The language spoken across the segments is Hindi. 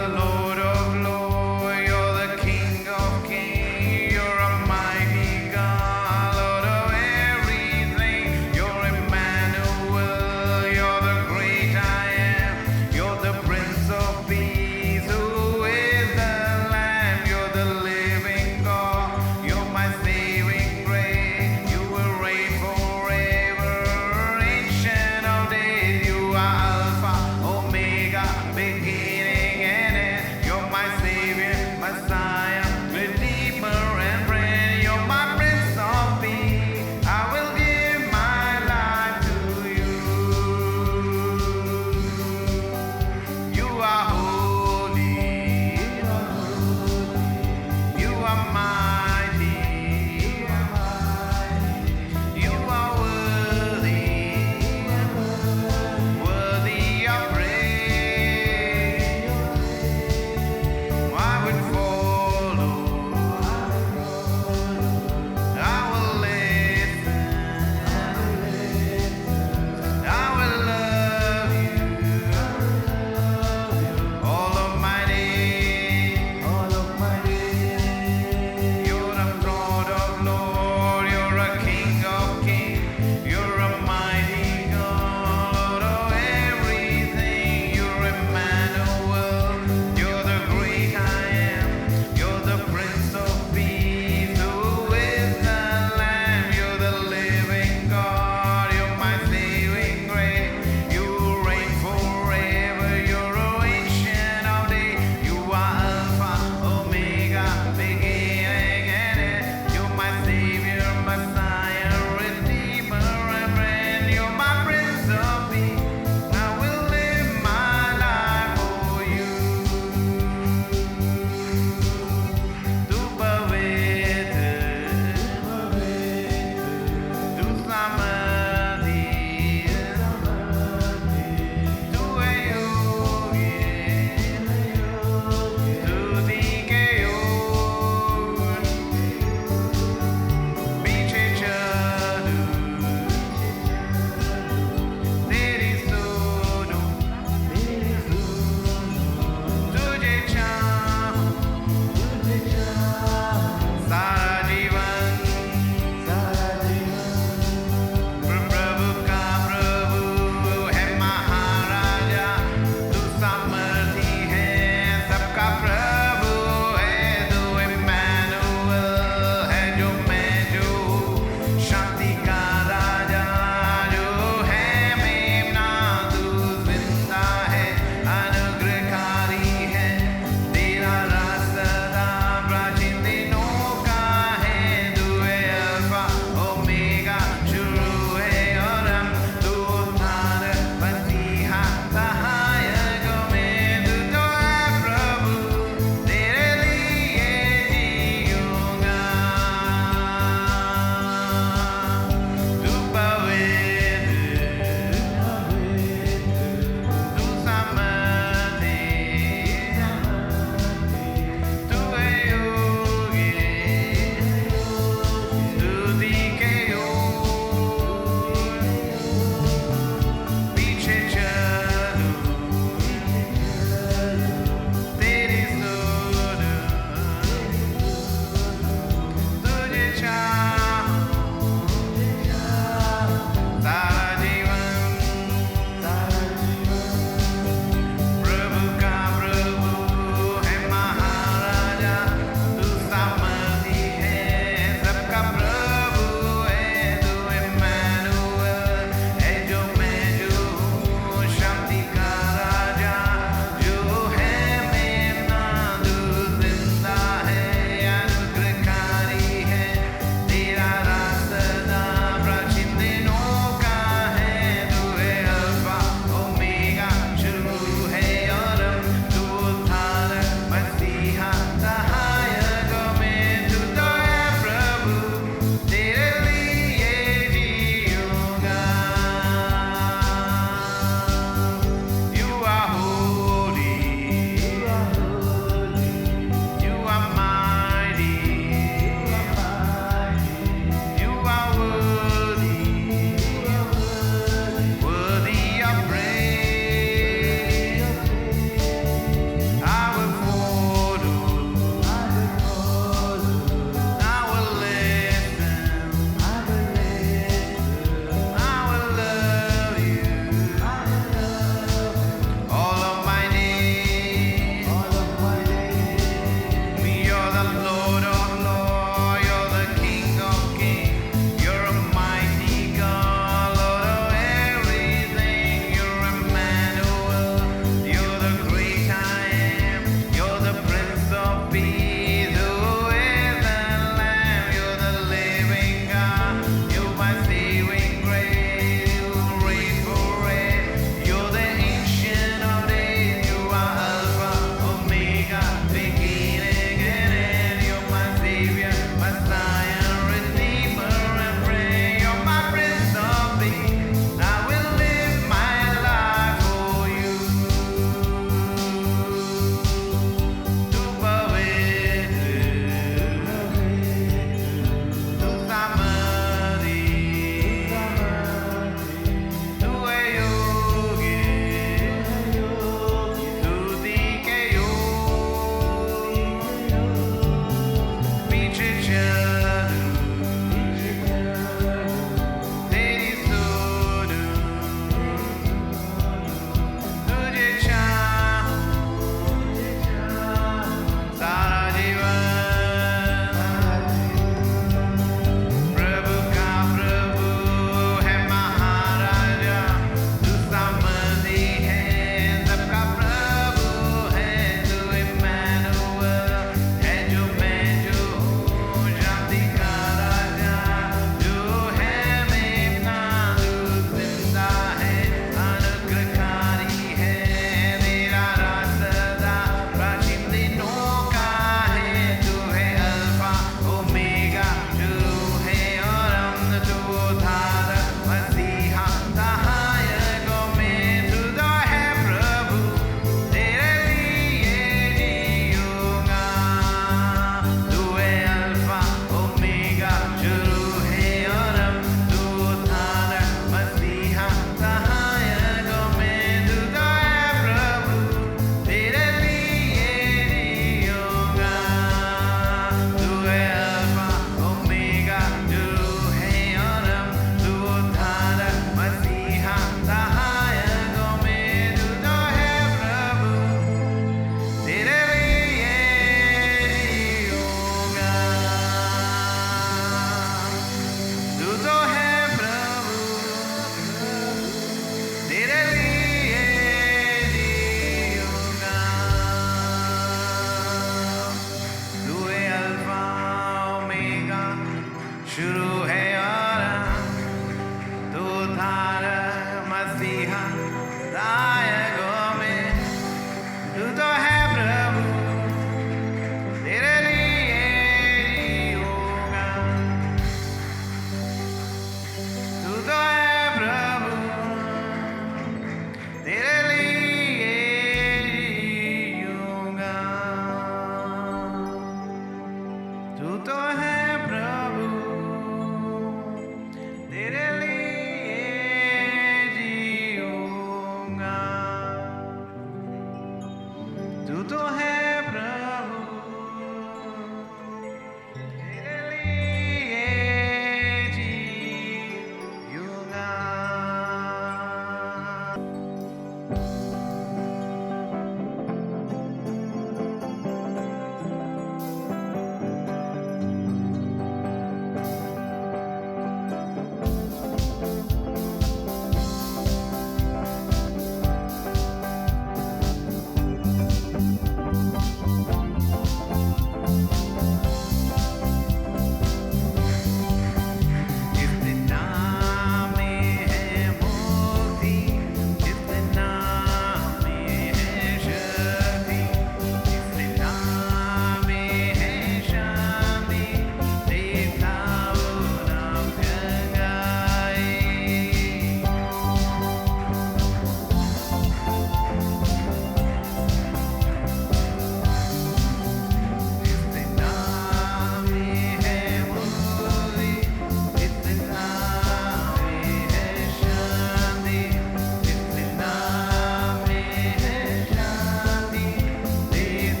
the Lord of Lords, you're the King of Kings, you're a mighty God, Lord of everything. You're Emmanuel, you're the great I am, you're the Prince of Peace, who is the Lamb. You're the living God, you're my saving grace, you will reign forever, ancient of days. You are Alpha, Omega, beginning and end.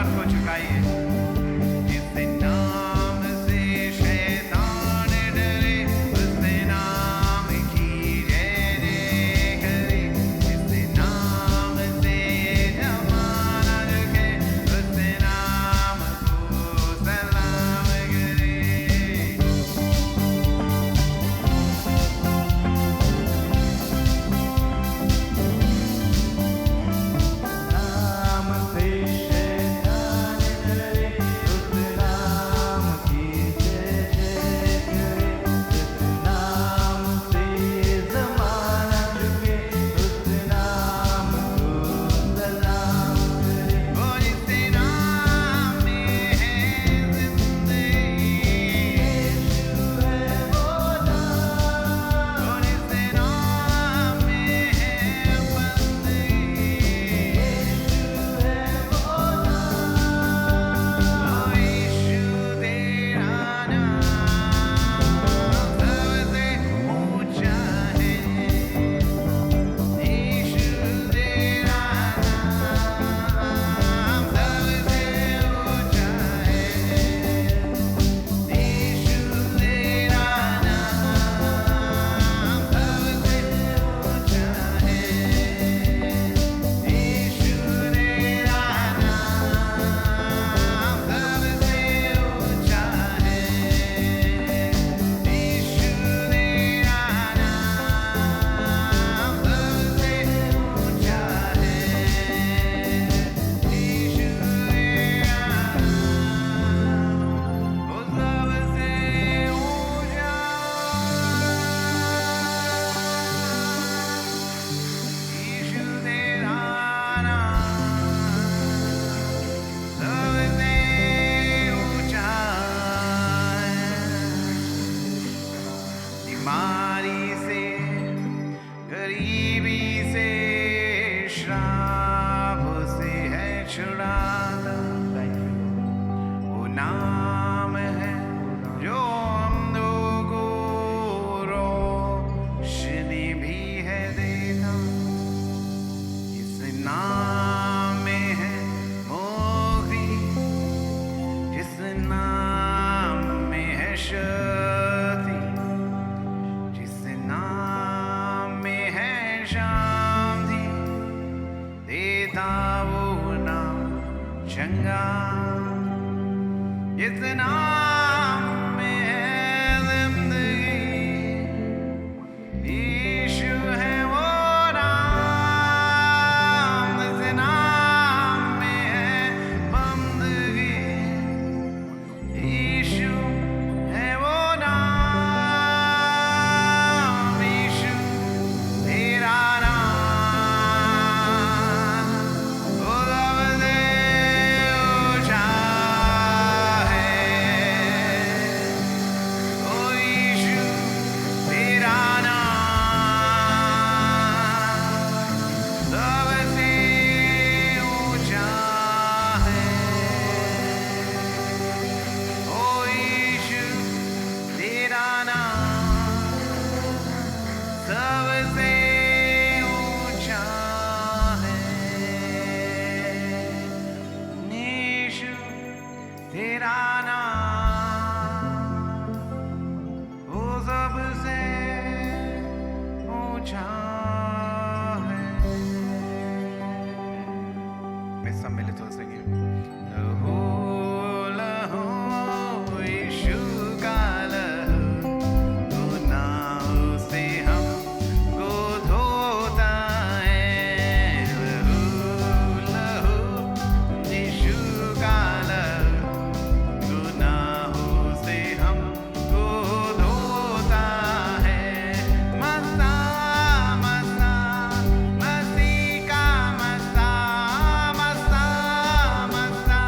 हाथ को झुकाइए। जिस नाम से शैतान डरे, उस नाम की जय जय करे। जिस नाम से जमाना झुके, उस नाम को सलाम करे। नाम से शैतान डरे, उस नाम की जय जय करे। जिस नाम से ज़माना झुके, उस नाम को सलाम करे। ओ जिस नाम में है ज़िंदगी, यीशु है वो नाम। ओ जिस नाम में है बंदगी, यीशु है वो नाम। ओ यीशु तेरा नाम सबसे ऊंचा है। यीशु तेरा नाम सबसे ऊंचा है। यीशु तेरा नाम सबसे ऊंचा है। यीशु तेरा नाम सबसे ऊंचा है। यीशु तेरा नाम सबसे ऊंचा है। यीशु तेरा नाम वो सबसे ऊंचा। यीशु तेरा नाम सबसे ऊंचा है। बीमारी से, गरीबी से, श्राप से है छुड़ाता। वो नाम है जो अंधों को रोशनी भी है देता। इस नाम में है मुक्ति, जिस नाम में है शक्ति, जिस नाम में है शांति, देता वो नाम चंगा। जिस नाम में है जिंदगी, यीशु है वो नाम। जिस नाम में है बंदगी, यीशु है वो नाम। यीशु तेरा नाम वो सबसे ऊंचा है। ओ यीशु तेरा नाम सबसे ऊंचा है। ओ यीशु तेरा नाम सबसे ऊंचा है। यीशु तेरा नाम वो सबसे ऊंचा है। मैं सम्मिलित हो सके। लहू लहू यीशु का लहू, गुनाहों से हमको धोता है। लहू लहू यीशु का लहू, गुनाहों से हमको धोता है। मसा मसा मसीह का मसा, मसा मसा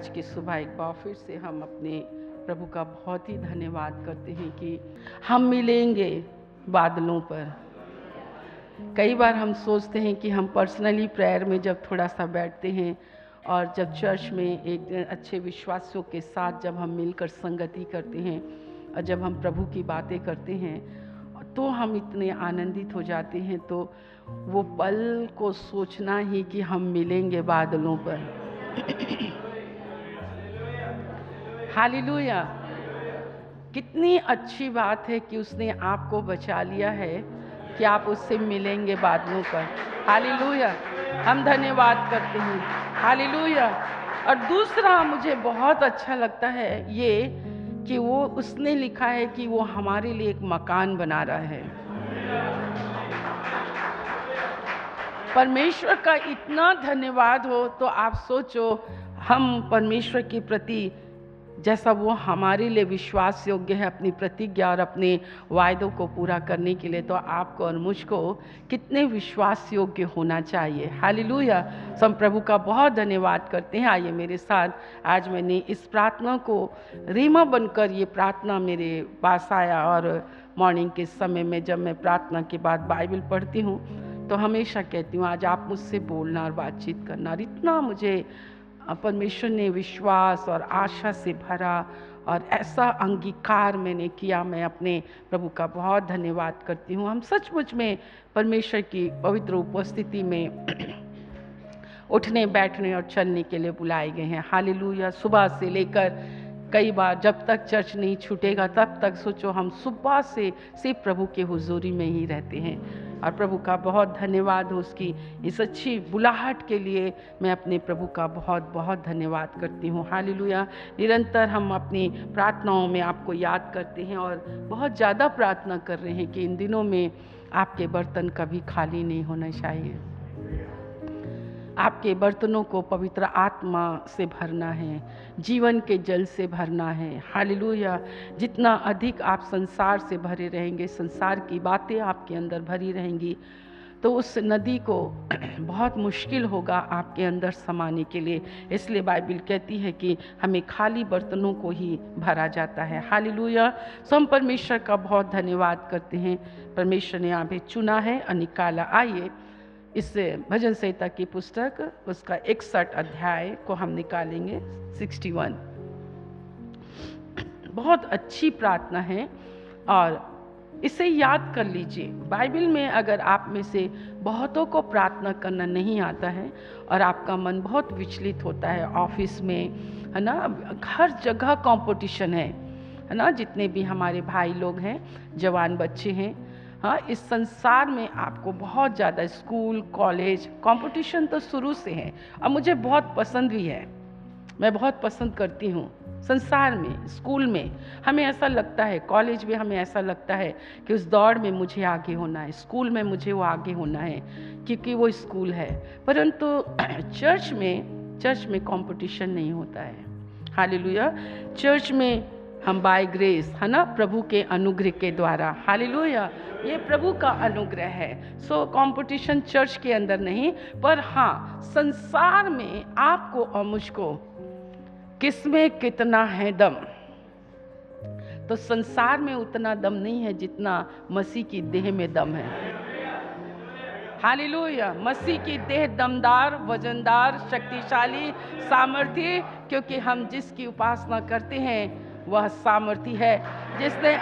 आज की सुबह एक बार फिर से हम अपने प्रभु का बहुत ही धन्यवाद करते हैं कि हम मिलेंगे बादलों पर। कई बार हम सोचते हैं कि हम पर्सनली प्रेयर में जब थोड़ा सा बैठते हैं और जब चर्च में एक अच्छे विश्वासियों के साथ जब हम मिलकर संगति करते हैं और जब हम प्रभु की बातें करते हैं तो हम इतने आनंदित हो जाते हैं, तो वो पल को सोचना ही कि हम मिलेंगे बादलों पर। हालेलुया! कितनी अच्छी बात है कि उसने आपको बचा लिया है कि आप उससे मिलेंगे बादलों पर। हालेलुया! हम धन्यवाद करते हैं। हालेलुया! और दूसरा मुझे बहुत अच्छा लगता है ये कि वो उसने लिखा है कि वो हमारे लिए एक मकान बना रहा है। परमेश्वर का इतना धन्यवाद हो तो आप सोचो, हम परमेश्वर के प्रति जैसा वो हमारे लिए विश्वास योग्य है अपनी प्रतिज्ञा और अपने वायदों को पूरा करने के लिए, तो आपको और मुझको कितने विश्वास योग्य होना चाहिए। हालेलुया! हम प्रभु का बहुत धन्यवाद करते हैं। आइए मेरे साथ, आज मैंने इस प्रार्थना को रीमा बनकर ये प्रार्थना मेरे पास आया, और मॉर्निंग के समय में जब मैं प्रार्थना के बाद बाइबल पढ़ती हूँ तो हमेशा कहती हूँ आज आप मुझसे बोलना और बातचीत करना। और इतना मुझे परमेश्वर ने विश्वास और आशा से भरा और ऐसा अंगीकार मैंने किया। मैं अपने प्रभु का बहुत धन्यवाद करती हूँ। हम सचमुच में परमेश्वर की पवित्र उपस्थिति में उठने बैठने और चलने के लिए बुलाए गए हैं। हालेलुया! सुबह से लेकर कई बार जब तक चर्च नहीं छूटेगा तब तक सोचो हम सुबह से सिर्फ प्रभु के हुजूरी में ही रहते हैं। और प्रभु का बहुत धन्यवाद हो उसकी इस अच्छी बुलाहट के लिए। मैं अपने प्रभु का बहुत बहुत धन्यवाद करती हूँ। हालेलुया! निरंतर हम अपनी प्रार्थनाओं में आपको याद करते हैं और बहुत ज़्यादा प्रार्थना कर रहे हैं कि इन दिनों में आपके बर्तन कभी खाली नहीं होना चाहिए। आपके बर्तनों को पवित्र आत्मा से भरना है, जीवन के जल से भरना है। हालेलुया! जितना अधिक आप संसार से भरे रहेंगे, संसार की बातें आपके अंदर भरी रहेंगी, तो उस नदी को बहुत मुश्किल होगा आपके अंदर समाने के लिए। इसलिए बाइबल कहती है कि हमें खाली बर्तनों को ही भरा जाता है। हालेलुया! सो हम परमेश्वर का बहुत धन्यवाद करते हैं। परमेश्वर ने हमें चुना है और निकाला। आइए इस भजन संहिता की पुस्तक उसका 61 अध्याय को हम निकालेंगे। 61 बहुत अच्छी प्रार्थना है और इसे याद कर लीजिए। बाइबल में अगर आप में से बहुतों को प्रार्थना करना नहीं आता है और आपका मन बहुत विचलित होता है, ऑफिस में है ना, हर जगह कंपटीशन है ना, जितने भी हमारे भाई लोग हैं, जवान बच्चे हैं, हाँ, इस संसार में आपको बहुत ज़्यादा स्कूल कॉलेज कंपटीशन तो शुरू से है और मुझे बहुत पसंद भी है। मैं बहुत पसंद करती हूँ। संसार में, स्कूल में हमें ऐसा लगता है, कॉलेज में हमें ऐसा लगता है कि उस दौड़ में मुझे आगे होना है, स्कूल में मुझे वो आगे होना है क्योंकि वो स्कूल है। परंतु चर्च में कंपटीशन नहीं होता है। हालेलुया! चर्च में हम बाय ग्रेस, है ना, प्रभु के अनुग्रह के द्वारा, हालेलुया, ये प्रभु का अनुग्रह है। सो कंपटीशन चर्च के अंदर नहीं, पर हाँ संसार में आपको और मुझको किसमें कितना है दम। तो संसार में उतना दम नहीं है जितना मसीह की देह में दम है। हालेलुया! मसीह की देह दमदार, वजनदार, शक्तिशाली, सामर्थी, क्योंकि हम जिसकी उपासना करते हैं वह सामर्थी है, जिसने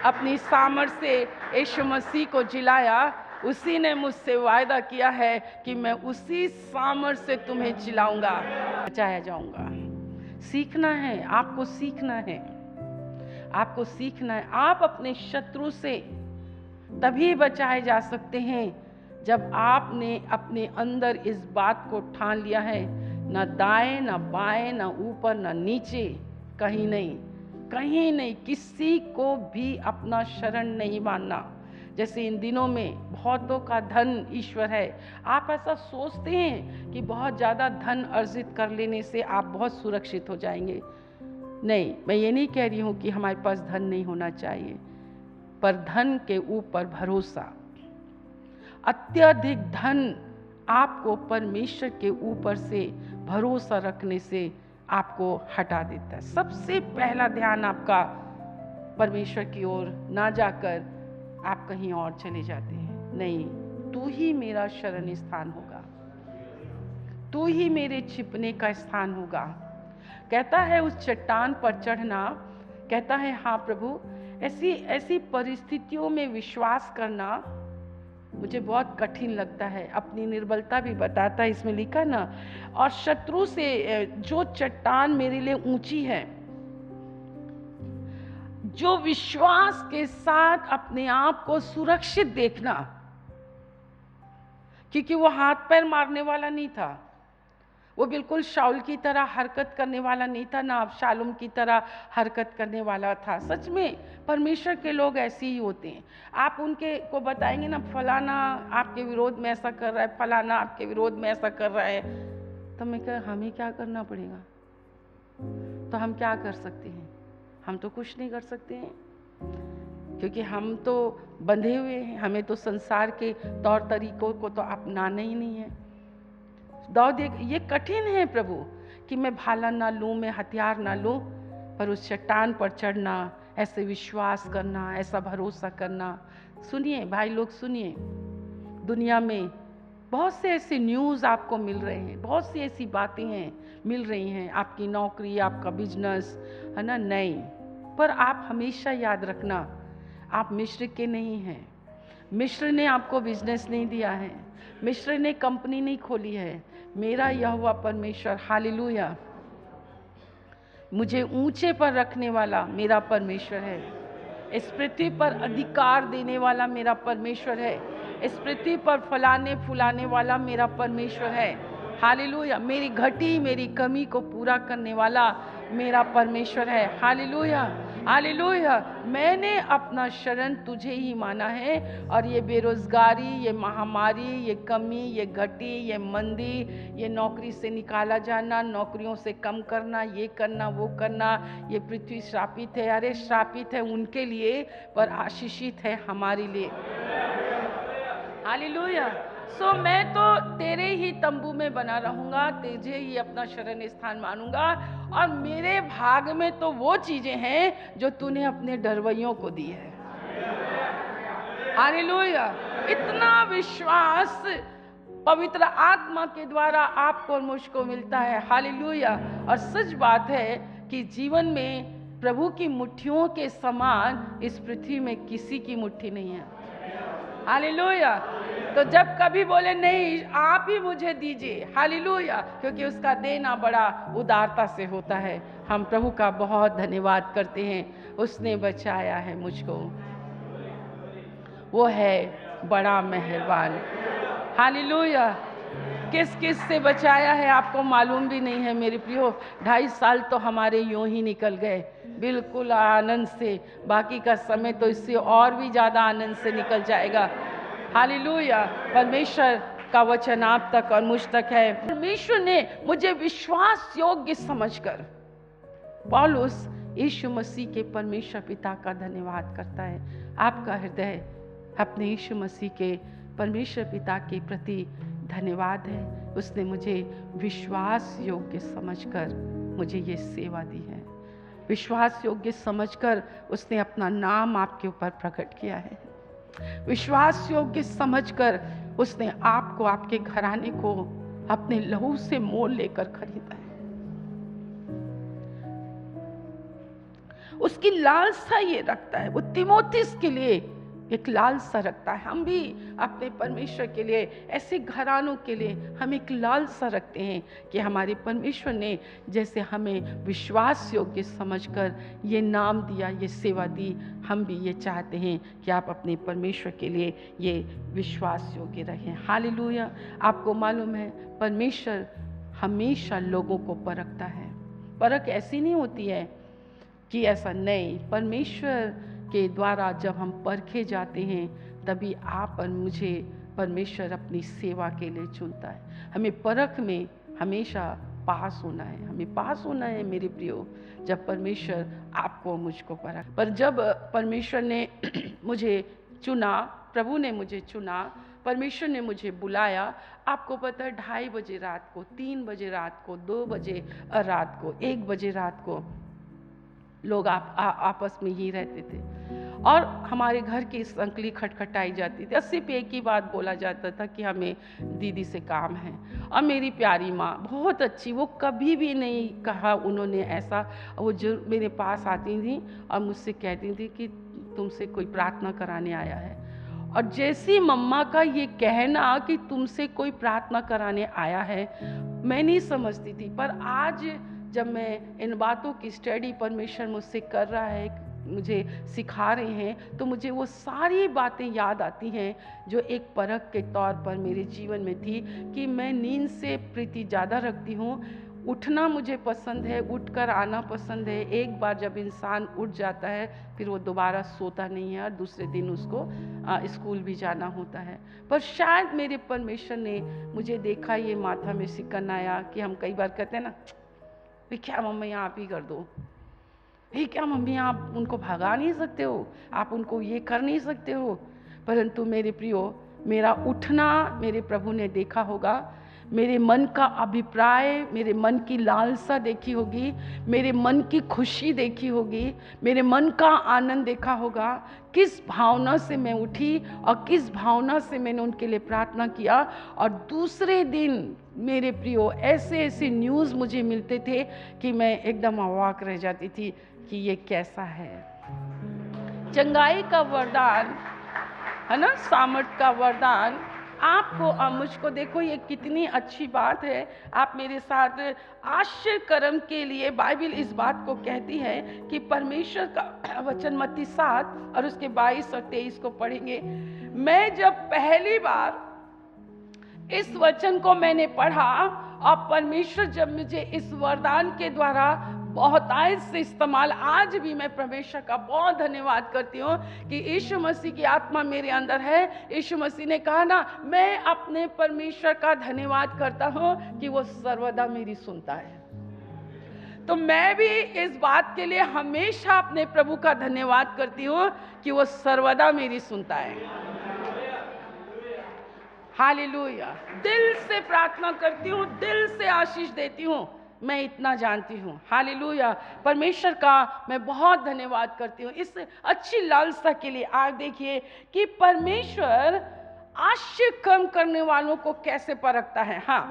अपनी सामर्थ से यीशु मसीह को जिलाया। उसी ने मुझसे वायदा किया है कि मैं उसी सामर्थ से तुम्हें जिलाऊंगा, बचाया जाऊंगा। सीखना है, आपको सीखना है, आपको सीखना है। आप अपने शत्रु से तभी बचाए जा सकते हैं जब आपने अपने अंदर इस बात को ठान लिया है, ना दाएं ना बाएं ना ऊपर ना नीचे, कहीं नहीं, किसी को भी अपना शरण नहीं मानना। जैसे इन दिनों में बहुतों का धन ईश्वर है। आप ऐसा सोचते हैं कि बहुत ज़्यादा धन अर्जित कर लेने से आप बहुत सुरक्षित हो जाएंगे। नहीं, मैं ये नहीं कह रही हूँ कि हमारे पास धन नहीं होना चाहिए, पर धन के ऊपर भरोसा, अत्यधिक धन आपको परमेश्वर के ऊपर से भरोसा रखने से आपको हटा देता है। सबसे पहला ध्यान आपका परमेश्वर की ओर ना जाकर आप कहीं और चले जाते हैं। नहीं, तू ही मेरा शरण स्थान होगा, तू ही मेरे छिपने का स्थान होगा। कहता है उस चट्टान पर चढ़ना, कहता है हाँ प्रभु, ऐसी ऐसी परिस्थितियों में विश्वास करना मुझे बहुत कठिन लगता है। अपनी निर्बलता भी बताता है, इसमें लिखा ना, और शत्रु से जो चट्टान मेरे लिए ऊंची है, जो विश्वास के साथ अपने आप को सुरक्षित देखना, क्योंकि वो हाथ पैर मारने वाला नहीं था, वो बिल्कुल शाऊल की तरह हरकत करने वाला नहीं था, ना अबशालोम की तरह हरकत करने वाला था। सच में परमेश्वर के लोग ऐसे ही होते हैं। आप उनके को बताएंगे ना, फलाना आपके विरोध में ऐसा कर रहा है, फलाना आपके विरोध में ऐसा कर रहा है, तो मैं कह हमें क्या करना पड़ेगा? तो हम क्या कर सकते हैं? हम तो कुछ नहीं कर सकते हैं, क्योंकि हम तो बंधे हुए हैं। हमें तो संसार के तौर तरीकों को तो अपनाना ही नहीं है। दाऊद, ये कठिन है प्रभु कि मैं भाला ना लूं, मैं हथियार ना लूं, पर उस चट्टान पर चढ़ना, ऐसे विश्वास करना, ऐसा भरोसा करना। सुनिए भाई लोग, सुनिए, दुनिया में बहुत से ऐसे न्यूज़ आपको मिल रहे हैं, बहुत सी ऐसी बातें हैं मिल रही हैं, आपकी नौकरी, आपका बिजनेस, है ना, नहीं, पर आप हमेशा याद रखना, आप मिस्र के नहीं हैं। मिस्र ने आपको बिजनेस नहीं दिया है, मिस्र ने कंपनी नहीं खोली है। मेरा यहोवा परमेश्वर, हालेलुया, मुझे ऊंचे पर रखने वाला मेरा परमेश्वर है। इस पृथ्वी पर अधिकार देने वाला मेरा परमेश्वर है। इस पृथ्वी पर फलाने फुलाने वाला मेरा परमेश्वर है। हालेलुया, मेरी घटी मेरी कमी को पूरा करने वाला मेरा परमेश्वर है। हालेलुया, हालेलुया, मैंने अपना शरण तुझे ही माना है, और ये बेरोजगारी, ये महामारी, ये कमी, ये घटी, ये मंदी, ये नौकरी से निकाला जाना, नौकरियों से कम करना, ये करना वो करना, ये पृथ्वी श्रापित है। अरे श्रापित है उनके लिए, पर आशीषित है हमारे लिए। हालेलुया। सो मैं तो तेरे ही तंबू में बना रहूंगा, तुझे ही अपना शरण स्थान मानूंगा, और मेरे भाग में तो वो चीजें हैं जो तूने अपने डरवैयों को दी है। हालेलुया। इतना विश्वास पवित्र आत्मा के द्वारा आपको और मुझको मिलता है। हालेलुया। और सच बात है कि जीवन में प्रभु की मुट्ठियों के समान इस पृथ्वी में किसी की मुट्ठी नहीं है। हालेलुया। तो जब कभी बोले नहीं, आप ही मुझे दीजिए, हालेलुया, क्योंकि उसका देना बड़ा उदारता से होता है। हम प्रभु का बहुत धन्यवाद करते हैं, उसने बचाया है मुझको, वो है बड़ा मेहरबान। हालेलुया। किस किस से बचाया है आपको मालूम भी नहीं है मेरे प्रियो। 2.5 साल तो हमारे यूं ही निकल गए, बिल्कुल आनंद से। बाकी का समय तो इससे और भी ज़्यादा आनंद से निकल जाएगा। हालेलुया। परमेश्वर का वचन आप तक और मुझ तक है। परमेश्वर ने मुझे विश्वास योग्य समझकर, पौलुस यीशु मसीह के परमेश्वर पिता का धन्यवाद करता है। आपका हृदय अपने यीशु मसीह के परमेश्वर पिता के प्रति धन्यवाद है। उसने मुझे विश्वास योग्य समझकर मुझे ये सेवा दी है। विश्वास योग्य समझकर उसने अपना नाम आपके ऊपर प्रकट किया है। विश्वास योग्य समझकर उसने आपको, आपके घराने को अपने लहू से मोल लेकर खरीदा है। उसकी लालसा ये रखता है, वो तीमुथियुस के लिए एक लालसा रखता है। हम भी अपने परमेश्वर के लिए, ऐसे घरानों के लिए हम एक लालसा रखते हैं कि हमारे परमेश्वर ने जैसे हमें विश्वास योग्य समझकर ये नाम दिया, ये सेवा दी, हम भी ये चाहते हैं कि आप अपने परमेश्वर के लिए ये विश्वास योग्य रहें। हालेलुया। आपको मालूम है परमेश्वर हमेशा लोगों को परखता है। परख ऐसी नहीं होती है कि ऐसा नहीं, परमेश्वर के द्वारा जब हम परखे जाते हैं तभी आप और मुझे परमेश्वर अपनी सेवा के लिए चुनता है। हमें परख में हमेशा पास होना है, हमें पास होना है मेरे प्रियो, जब परमेश्वर आपको मुझको परख। पर जब परमेश्वर ने मुझे चुना, प्रभु ने मुझे चुना, परमेश्वर ने मुझे बुलाया। आपको पता है 2:30 बजे रात को, 3 बजे रात को, 2 बजे रात को, 1 बजे रात को लोग आपस में ही रहते थे और हमारे घर की संकली खटखटाई जाती थी। सिर्फ एक ही बात बोला जाता था कि हमें दीदी से काम है। और मेरी प्यारी माँ बहुत अच्छी, वो कभी भी नहीं कहा उन्होंने ऐसा। वो जो मेरे पास आती थी और मुझसे कहती थी कि तुमसे कोई प्रार्थना कराने आया है। और जैसी मम्मा का ये कहना कि तुमसे कोई प्रार्थना कराने आया है, मैं नहीं समझती थी। पर आज जब मैं इन बातों की स्टडी परमेश्वर मुझसे कर रहा है, मुझे सिखा रहे हैं, तो मुझे वो सारी बातें याद आती हैं जो एक परख के तौर पर मेरे जीवन में थी कि मैं नींद से प्रीति ज़्यादा रखती हूँ। उठना मुझे पसंद है, उठकर आना पसंद है। एक बार जब इंसान उठ जाता है फिर वो दोबारा सोता नहीं है और दूसरे दिन उसको स्कूल भी जाना होता है। पर शायद मेरे परमेश्वर ने मुझे देखा, ये माथा में सिकन आया कि हम कई बार कहते हैं ना, भाई क्या मम्मी आप ही कर दो, ये क्या मम्मी आप उनको भगा नहीं सकते हो, आप उनको ये कर नहीं सकते हो। परंतु मेरे प्रियो, मेरा उठना मेरे प्रभु ने देखा होगा, मेरे मन का अभिप्राय, मेरे मन की लालसा देखी होगी, मेरे मन की खुशी देखी होगी, मेरे मन का आनंद देखा होगा, किस भावना से मैं उठी और किस भावना से मैंने उनके लिए प्रार्थना किया। और दूसरे दिन मेरे प्रियो ऐसे ऐसे न्यूज़ मुझे मिलते थे कि मैं एकदम अवाक रह जाती थी कि ये कैसा है। चंगाई का वरदान है ना, सामर्थ का वरदान आपको और मुझको। देखो ये कितनी अच्छी बात है। आप मेरे साथ आश्चर्य कर्म के लिए बाइबल इस बात को कहती है कि परमेश्वर का वचन मत्ती 7 और उसके 22 और 23 को पढ़ेंगे। मैं जब पहली बार इस वचन को मैंने पढ़ा और परमेश्वर जब मुझे इस वरदान के द्वारा बहुतायत से इस्तेमाल, आज भी मैं परमेश्वर का बहुत धन्यवाद करती हूँ कि यीशु मसीह की आत्मा मेरे अंदर है। यीशु मसीह ने कहा ना, मैं अपने परमेश्वर का धन्यवाद करता हूँ कि वो सर्वदा मेरी सुनता है। तो मैं भी इस बात के लिए हमेशा अपने प्रभु का धन्यवाद करती हूँ कि वो सर्वदा मेरी सुनता है। हालेलुया। दिल से प्रार्थना करती हूँ, दिल से आशीष देती हूँ, मैं इतना जानती हूँ। हालेलुया। परमेश्वर का मैं बहुत धन्यवाद करती हूँ इस अच्छी लालसा के लिए। आप देखिए कि परमेश्वर आश्चर्य कर्म करने वालों को कैसे परखता है। हाँ,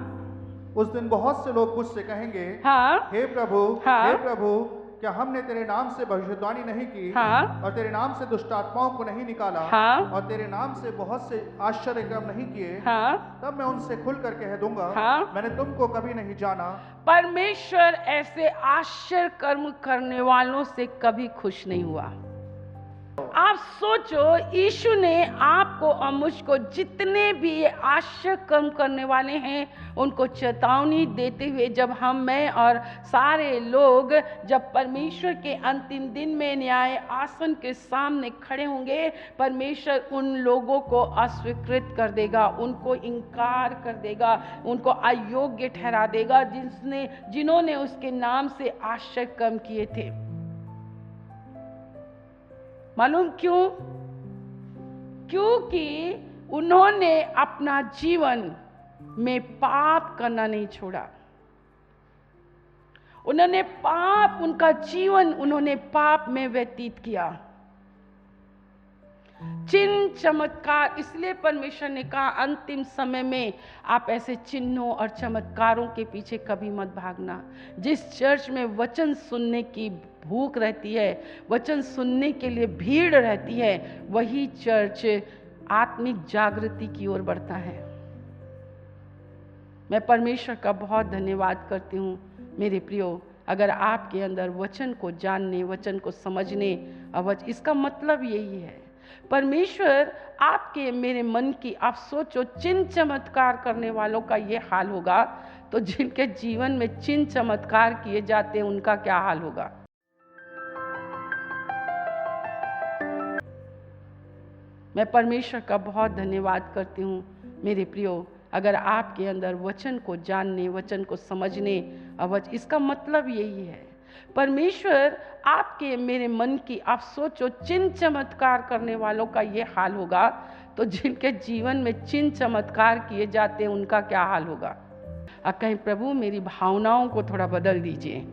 उस दिन बहुत से लोग मुझसे कहेंगे, हाँ, हे प्रभु, हाँ, हे प्रभु, क्या हमने तेरे नाम से भविष्यवाणी नहीं की, हाँ, और तेरे नाम से दुष्ट आत्माओं को नहीं निकाला, हाँ, और तेरे नाम से बहुत से आश्चर्य कर्म नहीं किए? हाँ, तब मैं उनसे खुलकर कह दूंगा, हाँ, मैंने तुमको कभी नहीं जाना। परमेश्वर ऐसे आश्चर्य कर्म करने वालों से कभी खुश नहीं हुआ। आप सोचो, यीशु ने आपको और मुझको, जितने भी ये आश्चर्य कर्म करने वाले हैं, उनको चेतावनी देते हुए, जब मैं और सारे लोग जब परमेश्वर के अंतिम दिन में न्याय आसन के सामने खड़े होंगे, परमेश्वर उन लोगों को अस्वीकृत कर देगा, उनको इनकार कर देगा, उनको अयोग्य ठहरा देगा जिन्होंने उसके नाम से आश्चर्य कर्म किए थे। मालूम क्यों? क्योंकि उन्होंने अपना जीवन में पाप करना नहीं छोड़ा। उन्होंने उनका जीवन उन्होंने पाप में व्यतीत किया। चिन्ह चमत्कार, इसलिए परमेश्वर ने कहा अंतिम समय में आप ऐसे चिन्हों और चमत्कारों के पीछे कभी मत भागना। जिस चर्च में वचन सुनने की भूख रहती है, वचन सुनने के लिए भीड़ रहती है, वही चर्च आत्मिक जागृति की ओर बढ़ता है। मैं परमेश्वर का बहुत धन्यवाद करती हूँ मेरे प्रियो। अगर आपके अंदर वचन को जानने, वचन को समझने, इसका मतलब यही है, परमेश्वर आपके मेरे मन की, आप सोचो, चिन्ह चमत्कार करने वालों का ये हाल होगा, तो जिनके जीवन में चिन्ह चमत्कार किए जाते हैं उनका क्या हाल होगा। मैं परमेश्वर का बहुत धन्यवाद करती हूँ मेरे प्रियो। अगर आपके अंदर वचन को जानने, वचन को समझने, इसका मतलब यही है, परमेश्वर आपके मेरे मन की, आप सोचो, चिन्ह चमत्कार करने वालों का ये हाल होगा, तो जिनके जीवन में चिन्ह चमत्कार किए जाते हैं उनका क्या हाल होगा। और कहीं प्रभु मेरी भावनाओं को थोड़ा बदल दीजिए,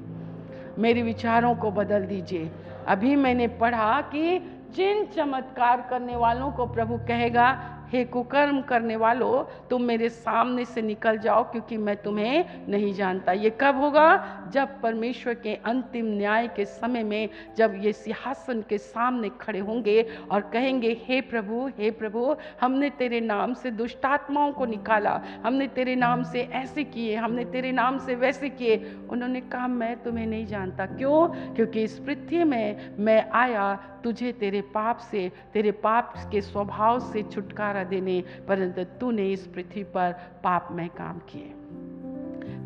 मेरे विचारों को बदल दीजिए। अभी मैंने पढ़ा कि चिन्ह चमत्कार करने वालों को प्रभु कहेगा, हे कुकर्म करने वालों, तुम मेरे सामने से निकल जाओ क्योंकि मैं तुम्हें नहीं जानता। ये कब होगा? जब परमेश्वर के अंतिम न्याय के समय में, जब ये सिंहासन के सामने खड़े होंगे और कहेंगे, हे प्रभु, हमने तेरे नाम से दुष्ट आत्माओं को निकाला, हमने तेरे नाम से ऐसे किए, हमने तेरे नाम से वैसे किए। उन्होंने कहा, मैं तुम्हें नहीं जानता। क्यों? क्योंकि इस पृथ्वी में मैं आया तुझे तेरे पाप से, तेरे पाप के स्वभाव से छुटकारा देने, परंतु तूने इस पृथ्वी पर पापमय काम किए।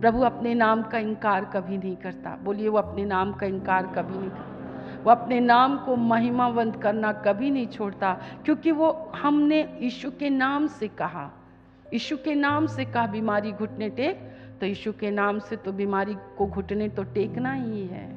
प्रभु अपने नाम का इनकार कभी नहीं करता। बोलिए, वो अपने नाम का इनकार कभी नहीं करता। वो अपने नाम को महिमावंत करना कभी नहीं छोड़ता, क्योंकि वो हमने यीशु के नाम से कहा, यीशु के नाम से कहा बीमारी घुटने टेक, तो यीशु के नाम से तो बीमारी को घुटने तो टेकना ही है।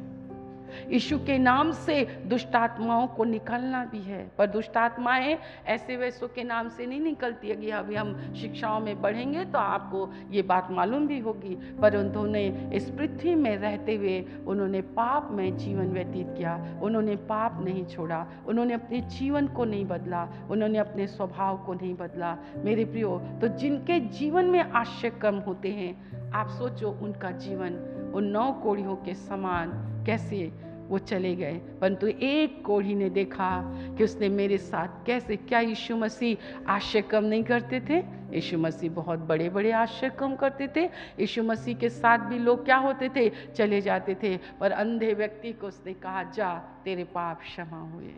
यीशु के नाम से दुष्ट आत्माओं को निकलना भी है, पर दुष्ट आत्माएं ऐसे वैसों के नाम से नहीं निकलती है। अभी हम शिक्षाओं में बढ़ेंगे तो आपको ये बात मालूम भी होगी। पर उन्होंने इस पृथ्वी में रहते हुए उन्होंने पाप में जीवन व्यतीत किया, उन्होंने पाप नहीं छोड़ा, उन्होंने अपने जीवन को नहीं बदला, उन्होंने अपने स्वभाव को नहीं बदला। मेरे प्रियो, तो जिनके जीवन में आश्चर्य कर्म होते हैं, आप सोचो उनका जीवन उन 9 कोढ़ियों के समान कैसे वो चले गए। परंतु एक कोढ़ी ने देखा कि उसने मेरे साथ कैसे, क्या यीशु मसीह आश्चर्य कर्म नहीं करते थे? यीशु मसीह बहुत बड़े बड़े आश्चर्य कर्म करते थे। यीशु मसीह के साथ भी लोग क्या होते थे? चले जाते थे। पर अंधे व्यक्ति को उसने कहा, जा तेरे पाप क्षमा हुए।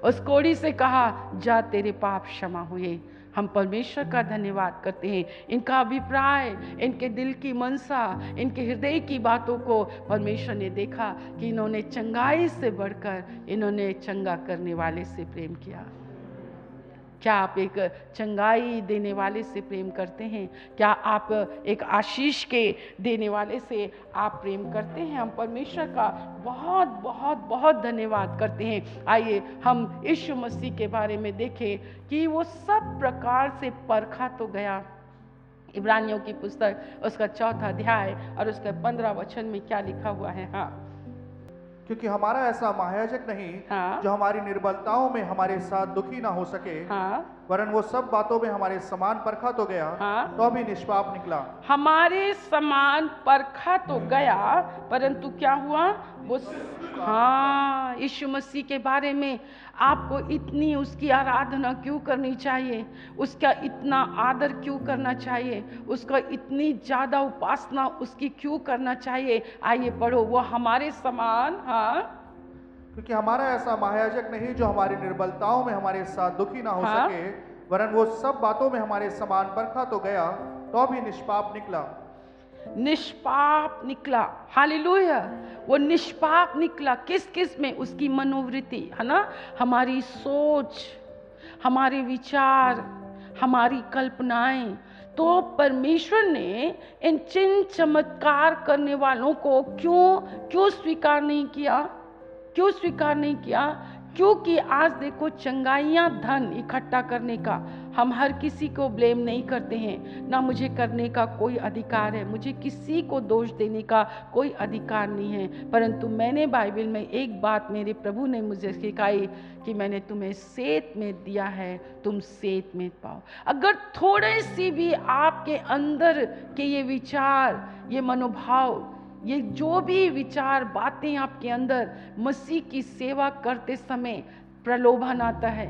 उस कोढ़ी से कहा, जा तेरे पाप क्षमा हुए। हम परमेश्वर का धन्यवाद करते हैं। इनका अभिप्राय, इनके दिल की मनसा, इनके हृदय की बातों को परमेश्वर ने देखा कि इन्होंने चंगाई से बढ़कर इन्होंने चंगा करने वाले से प्रेम किया। क्या आप एक चंगाई देने वाले से प्रेम करते हैं? क्या आप एक आशीष के देने वाले से आप प्रेम करते हैं? हम परमेश्वर का बहुत बहुत बहुत धन्यवाद करते हैं। आइए हम यीशु मसीह के बारे में देखें कि वो सब प्रकार से परखा तो गया। इब्रानियों की पुस्तक उसका 4 अध्याय और उसका 15 वचन में क्या लिखा हुआ है? हाँ, क्योंकि हमारा ऐसा महायाजक नहीं हाँ, जो हमारी निर्बलताओं में हमारे साथ दुखी ना हो सके, हाँ, वरन वो सब बातों में हमारे समान परखा तो गया, हाँ, तो भी निष्पाप निकला। हमारे समान परखा तो गया, परंतु क्या हुआ? वो हाँ, यीशु मसीह के बारे में आपको इतनी उसकी आराधना क्यों करनी चाहिए? उसका इतना आदर क्यों करना चाहिए? उसका इतनी ज़्यादा उपासना उसकी क्यों करना चाहिए? आइए पढ़ो, वो हमारे समान, हाँ, क्योंकि हमारा ऐसा महायाजक नहीं जो हमारी निर्बलताओं में हमारे साथ दुखी ना हो हाँ? सके, वरन वो सब बातों में हमारे समान परखा तो गया, तो भी निष्पाप निकला। निष्पाप निकला। हालेलुया। वो निष्पाप निकला किस किस में? उसकी मनोवृत्ति, है ना, हमारी सोच, हमारे विचार, हमारी कल्पनाएं। तो परमेश्वर ने इन चिन्ह चमत्कार करने वालों को क्यों स्वीकार नहीं किया? क्यों स्वीकार नहीं किया? क्योंकि आज देखो, चंगाइयाँ धन इकट्ठा करने का हम हर किसी को ब्लेम नहीं करते हैं, ना मुझे करने का कोई अधिकार है, मुझे किसी को दोष देने का कोई अधिकार नहीं है। परंतु मैंने बाइबल में एक बात मेरे प्रभु ने मुझे सिखाई कि मैंने तुम्हें सेत में दिया है, तुम सेत में पाओ। अगर थोड़े सी भी आपके अंदर के ये विचार, ये मनोभाव, ये जो भी विचार, बातें आपके अंदर मसीह की सेवा करते समय प्रलोभन आता है,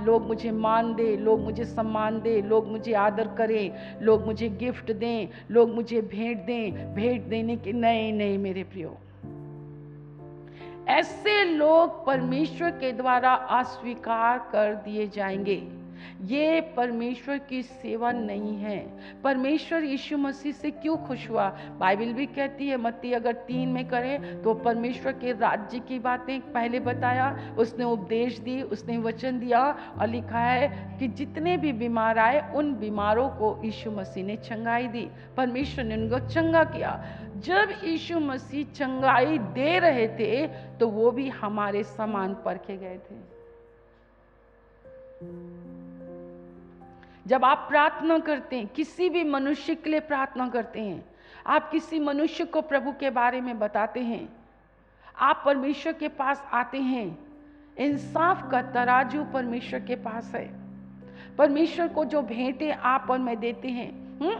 लोग मुझे मान दे, लोग मुझे सम्मान दे, लोग मुझे आदर करें, लोग मुझे गिफ्ट दें, लोग मुझे भेंट दें, भेंट देने के नहीं मेरे प्रियो, ऐसे लोग परमेश्वर के द्वारा अस्वीकार कर दिए जाएंगे। ये परमेश्वर की सेवा नहीं है। परमेश्वर यीशु मसीह से क्यों खुश हुआ? बाइबल भी कहती है, मत्ती अगर 3 में करें तो परमेश्वर के राज्य की बातें पहले बताया, उसने उपदेश दी, उसने वचन दिया और लिखा है कि जितने भी बीमार आए उन बीमारों को यीशु मसीह ने चंगाई दी, परमेश्वर ने उनको चंगा किया। जब यीशु मसीह चंगाई दे रहे थे तो वो भी हमारे समान परखे गए थे। जब आप प्रार्थना करते हैं, किसी भी मनुष्य के लिए प्रार्थना करते हैं, आप किसी मनुष्य को प्रभु के बारे में बताते हैं, आप परमेश्वर के पास आते हैं, इंसाफ का तराजू परमेश्वर के पास है। परमेश्वर को जो भेंटें आप और मैं देते हैं,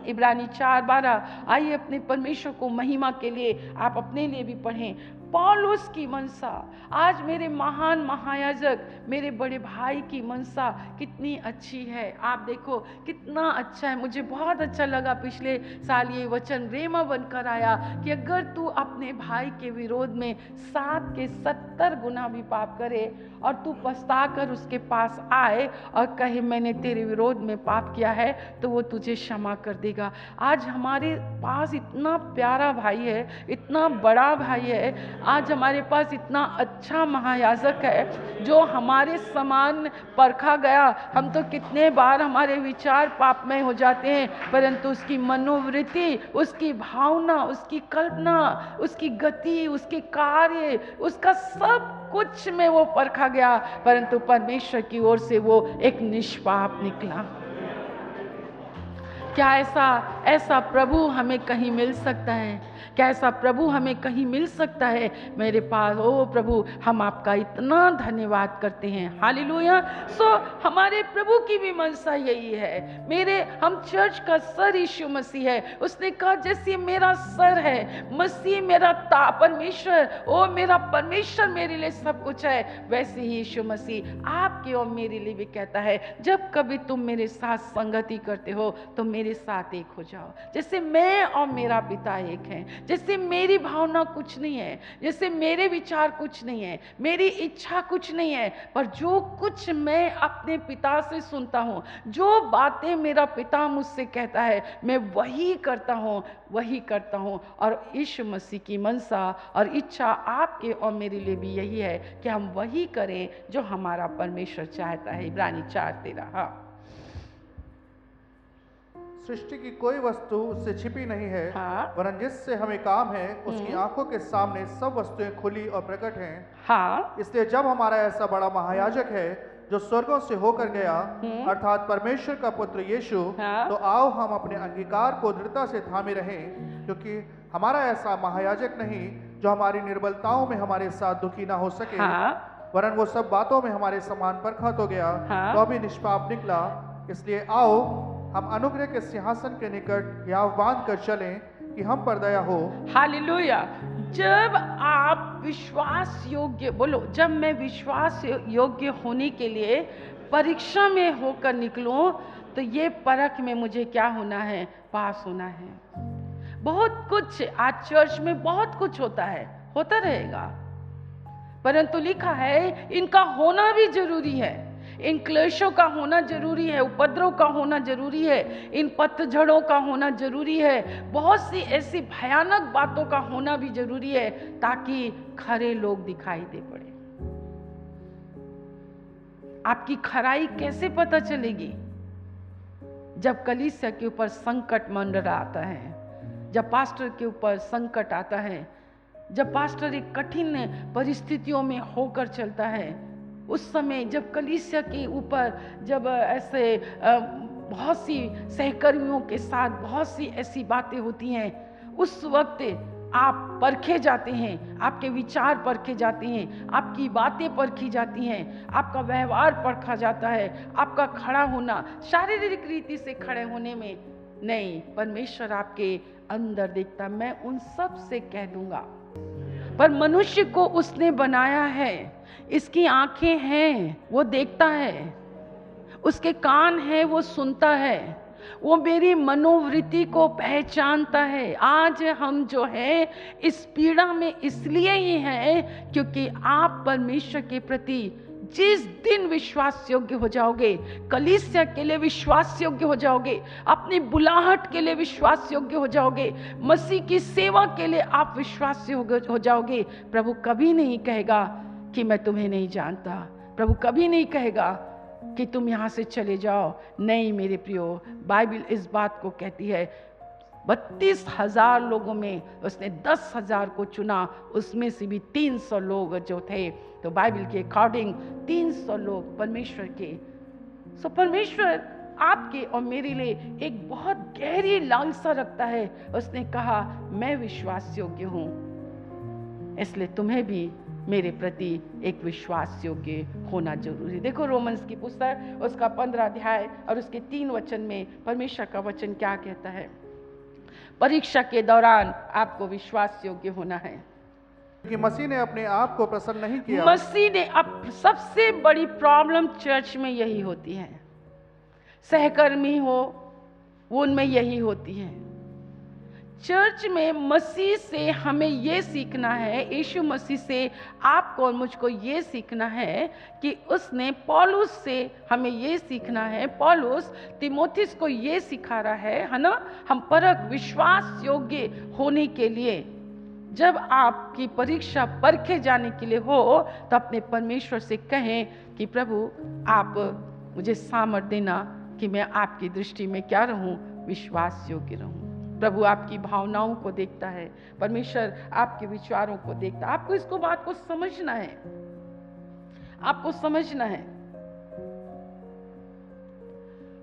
इब्रानी 4:12, आइए अपने परमेश्वर को महिमा के लिए आप अपने लिए भी पढ़ें। पौलुस की मनसा, आज मेरे महान महायाजक मेरे बड़े भाई की मनसा कितनी अच्छी है। आप देखो कितना अच्छा है। मुझे बहुत अच्छा लगा पिछले साल ये वचन रेमा बनकर आया कि अगर तू अपने भाई के विरोध में 7 के 70 गुना भी पाप करे और तू पछता कर उसके पास आए और कहे मैंने तेरे विरोध में पाप किया है, तो वो तुझे क्षमा कर देगा। आज हमारे पास इतना प्यारा भाई है, इतना बड़ा भाई है, आज हमारे पास इतना अच्छा महायाजक है जो हमारे समान परखा गया। हम तो कितने बार हमारे विचार पापमय हो जाते हैं, परंतु उसकी मनोवृत्ति, उसकी भावना, उसकी कल्पना, उसकी गति, उसके कार्य, उसका सब कुछ में वो परखा गया, परंतु परमेश्वर की ओर से वो एक निष्पाप निकला। क्या ऐसा प्रभु हमें कहीं मिल सकता है? क्या ऐसा प्रभु हमें कहीं मिल सकता है? मेरे पास, ओ प्रभु, हम आपका इतना धन्यवाद करते हैं। हालेलुया। सो हमारे प्रभु की भी मनसा यही है। हम चर्च का सर यीशु मसीह है। उसने कहा जैसे मेरा सर है, मसीह मेरा परमेश्वर, ओ मेरा परमेश्वर मेरे लिए सब कुछ है, वैसे ही यीशु मसीह आपके और मेरे लिए भी कहता है जब कभी तुम मेरे साथ संगति करते हो तो मेरे साथ एक हो जाओ। जैसे मैं और मेरा पिता एक हैं, जैसे मेरी भावना कुछ नहीं है, जैसे मेरे विचार कुछ नहीं है, मेरी इच्छा कुछ नहीं है, पर जो कुछ मैं अपने पिता से सुनता हूँ, जो बातें मेरा पिता मुझसे कहता है, मैं वही करता हूँ। और यीशु मसीह की मनसा और इच्छा आपके और मेरे लिए भी यही है कि हम वही करें जो हमारा परमेश्वर चाहता है। इब्रानी 4:13। हाँ। सृष्टि की कोई वस्तु उससे छिपी नहीं है, हाँ। वरन जिससे हमें काम है उसकी आंखों के सामने सब वस्तुएं खुली और प्रकट हैं। हाँ। इसलिए जब हमारा ऐसा बड़ा महायाजक है जो स्वर्गों से होकर गया, अर्थात परमेश्वर का पुत्र यीशु, हाँ। तो आओ हम अपने अंगीकार को दृढ़ता से थामे रहें, क्योंकि हमारा ऐसा महायाजक नहीं जो हमारी निर्बलताओं में हमारे साथ दुखी ना हो सके, हाँ। वरन वो सब बातों में हमारे समान परखा तो गया, हाँ। तो भी निष्पाप निकला। इसलिए आओ हम अनुग्रह के सिंहासन के निकट याव बांध कर चलें कि हम पर दया हो। हालेलुया। जब आप विश्वास योग्य, बोलो, जब मैं विश्वास योग्य होने के लिए परीक्षा में होकर निकलूं, तो ये परख में मुझे क्या होना है? पास होना है। बहुत कुछ आज चर्च में बहुत कुछ होता है, होता रहेगा, परंतु लिखा है इनका होना भी जरूरी है। इन क्लेशों का होना जरूरी है, उपद्रव का होना जरूरी है, इन पतझड़ों का होना जरूरी है, बहुत सी ऐसी भयानक बातों का होना भी जरूरी है, ताकि खरे लोग दिखाई दे पड़े। आपकी खराई कैसे पता चलेगी? जब कलीसिया के ऊपर संकट मंडरा आता है, जब पास्टर के ऊपर संकट आता है, जब पास्टर एक कठिन परिस्थितियों में होकर चलता है, उस समय जब कलीसिया के ऊपर जब ऐसे बहुत सी सहकर्मियों के साथ बहुत सी ऐसी बातें होती हैं, उस वक्त आप परखे जाते हैं, आपके विचार परखे जाते हैं, आपकी बातें परखी जाती हैं, आपका व्यवहार परखा जाता है, आपका खड़ा होना शारीरिक रीति से खड़े होने में नहीं, परमेश्वर आपके अंदर देखता। मैं उन सब से कह दूंगा, पर मनुष्य को उसने बनाया है, इसकी आंखें हैं, वो देखता है, उसके कान हैं, वो सुनता है, वो मेरी मनोवृत्ति को पहचानता है। आज हम जो है इस पीड़ा में इसलिए ही हैं क्योंकि आप परमेश्वर के प्रति जिस दिन विश्वास योग्य हो जाओगे, कलीसिया के लिए विश्वास योग्य हो जाओगे, अपनी बुलाहट के लिए विश्वास योग्य हो जाओगे, मसीह की सेवा के लिए आप विश्वास योग्य हो जाओगे, प्रभु कभी नहीं कहेगा कि मैं तुम्हें नहीं जानता। प्रभु कभी नहीं कहेगा कि तुम यहाँ से चले जाओ। नहीं मेरे प्रियो, बाइबल इस बात को कहती है 32,000 लोगों में उसने 10,000 को चुना, उसमें से भी 300 लोग जो थे, तो बाइबल के अकॉर्डिंग 300 लोग परमेश्वर के। सो परमेश्वर आपके और मेरे लिए एक बहुत गहरी लालसा रखता है। उसने कहा मैं विश्वास योग्य हूं, इसलिए तुम्हें भी मेरे प्रति एक विश्वास योग्य होना जरूरी। देखो रोमन्स की पुस्तक उसका 15 अध्याय और उसके 3 वचन में परमेश्वर का वचन क्या कहता है। परीक्षा के दौरान आपको विश्वास योग्य होना है। कि मसीह ने अपने आप को प्रसन्न नहीं किया। मसीह ने अब सबसे बड़ी प्रॉब्लम चर्च में यही होती है, सहकर्मी हो वो उनमें यही होती है। चर्च में मसीह से हमें ये सीखना है, यीशु मसीह से आपको और मुझको ये सीखना है कि उसने पौलुस से हमें ये सीखना है, पौलुस तीमुथियुस को ये सिखा रहा है ना। हम परख विश्वास योग्य होने के लिए जब आपकी परीक्षा परखे जाने के लिए हो तो अपने परमेश्वर से कहें कि प्रभु आप मुझे सामर्थ्य देना कि मैं आपकी दृष्टि में क्या रहूं, विश्वास योग्य रहूं। प्रभु आपकी भावनाओं को देखता है, परमेश्वर आपके विचारों को देखता है। आपको इसको बात को समझना है, आपको समझना है।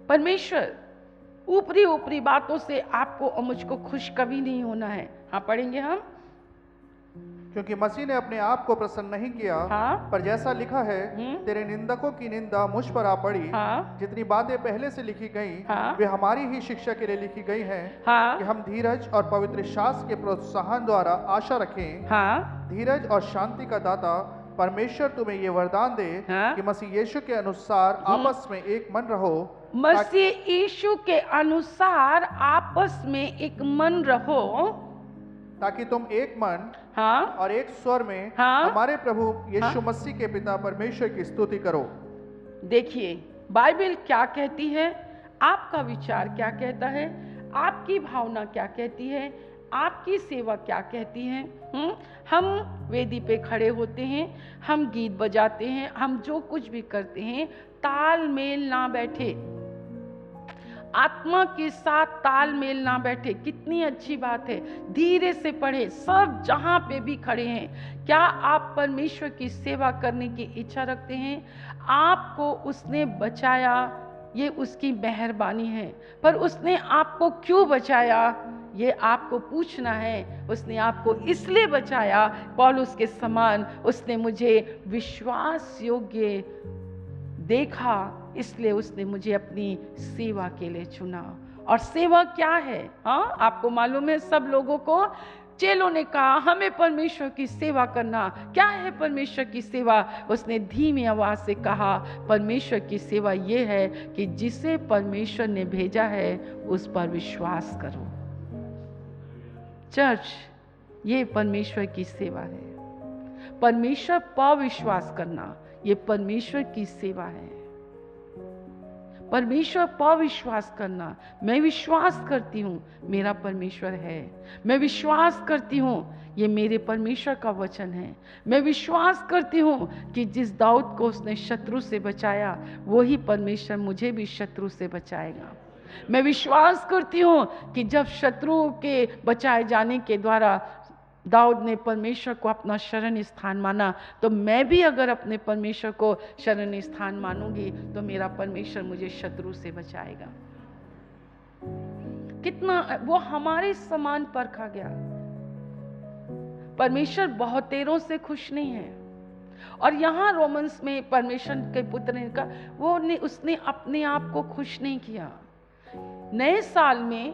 परमेश्वर ऊपरी ऊपरी बातों से आपको और मुझको खुश कभी नहीं होना है। हाँ पढ़ेंगे हम, क्योंकि मसीह ने अपने आप को प्रसन्न नहीं किया। हाँ? पर जैसा लिखा है तेरे निंदकों की निंदा मुझ पर आ पड़ी। हाँ? जितनी बातें पहले से लिखी गई हाँ? वे हमारी ही शिक्षा के लिए लिखी गई हैं। हाँ? कि हम धीरज और पवित्र शास्त्र के प्रोत्साहन द्वारा आशा रखें। हाँ? धीरज और शांति का दाता परमेश्वर तुम्हें ये वरदान दे हाँ? कि मसीह यीशु के अनुसार आपस में एक मन रहो। मसीह यीशु के अनुसार आपस में एक मन रहो, ताकि तुम एक मन हाँ? और एक स्वर में हाँ? हमारे प्रभु यीशु मसीह के पिता परमेश्वर की स्तुति करो। देखिए बाइबल क्या कहती है, आपका विचार क्या कहता है, आपकी भावना क्या कहती है, आपकी सेवा क्या कहती है। हम वेदी पे खड़े होते हैं, हम गीत बजाते हैं, हम जो कुछ भी करते हैं तालमेल ना बैठे, आत्मा के साथ तालमेल ना बैठे, कितनी अच्छी बात है। धीरे से पढ़े, सब जहां पे भी खड़े हैं, क्या आप परमेश्वर की सेवा करने की इच्छा रखते हैं? आपको उसने बचाया, ये उसकी मेहरबानी है, पर उसने आपको क्यों बचाया ये आपको पूछना है। उसने आपको इसलिए बचाया, पौलुस के समान उसने मुझे विश्वास योग्य देखा, इसलिए उसने मुझे अपनी सेवा के लिए चुना। और सेवा क्या है? हाँ, आपको मालूम है, सब लोगों को चेलों ने कहा हमें परमेश्वर की सेवा करना। क्या है परमेश्वर की सेवा? उसने धीमी आवाज से कहा परमेश्वर की सेवा ये है कि जिसे परमेश्वर ने भेजा है उस पर विश्वास करो। चर्च, ये परमेश्वर की सेवा है। परमेश्वर पर विश्वास करना ये परमेश्वर की सेवा है। परमेश्वर पर विश्वास करना, मैं विश्वास करती हूँ मेरा परमेश्वर है, मैं विश्वास करती हूँ ये मेरे परमेश्वर का वचन है, मैं विश्वास करती हूँ कि जिस दाऊद को उसने शत्रु से बचाया वही परमेश्वर मुझे भी शत्रु से बचाएगा। मैं विश्वास करती हूँ कि जब शत्रुओं के बचाए जाने के द्वारा दाऊद ने परमेश्वर को अपना शरण स्थान माना, तो मैं भी अगर अपने परमेश्वर को शरण स्थान मानूंगी तो मेरा परमेश्वर मुझे शत्रु से बचाएगा। कितना वो हमारे समान परखा गया। परमेश्वर बहुतेरों से खुश नहीं है। और यहाँ रोमन्स में परमेश्वर के पुत्र ने कहा उसने अपने आप को खुश नहीं किया। नए साल में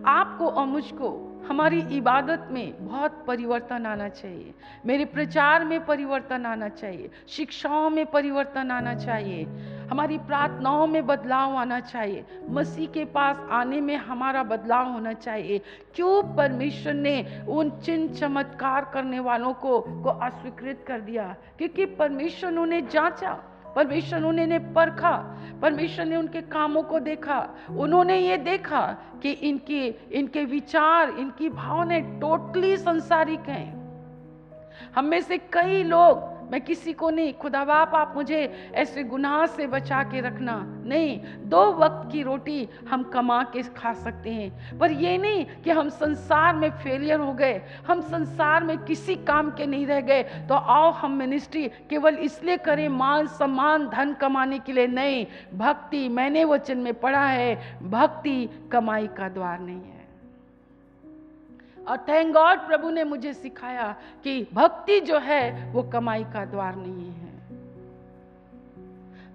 आपको और मुझको हमारी इबादत में बहुत परिवर्तन आना चाहिए, मेरे प्रचार में परिवर्तन आना चाहिए, शिक्षाओं में परिवर्तन आना चाहिए, हमारी प्रार्थनाओं में बदलाव आना चाहिए, मसीह के पास आने में हमारा बदलाव होना चाहिए। क्यों परमेश्वर ने उन चिन्ह चमत्कार करने वालों को अस्वीकृत कर दिया? क्योंकि परमेश्वर ने उन्हें जांचा, परमेश्वर उन्हें परखा, परमेश्वर ने उनके कामों को देखा। उन्होंने ये देखा कि इनके विचार, इनकी भावनाएं टोटली संसारिक हैं। हम में से कई लोग, मैं किसी को नहीं, खुदा बाप आप मुझे ऐसे गुनाह से बचा के रखना, नहीं, 2 वक्त की रोटी हम कमा के खा सकते हैं, पर ये नहीं कि हम संसार में फेलियर हो गए, हम संसार में किसी काम के नहीं रह गए, तो आओ हम मिनिस्ट्री केवल इसलिए करें मान सम्मान धन कमाने के लिए नहीं। भक्ति, मैंने वचन में पढ़ा है, भक्ति कमाई का द्वार नहीं है। और थैंक गॉड प्रभु ने मुझे सिखाया कि भक्ति जो है वो कमाई का द्वार नहीं है।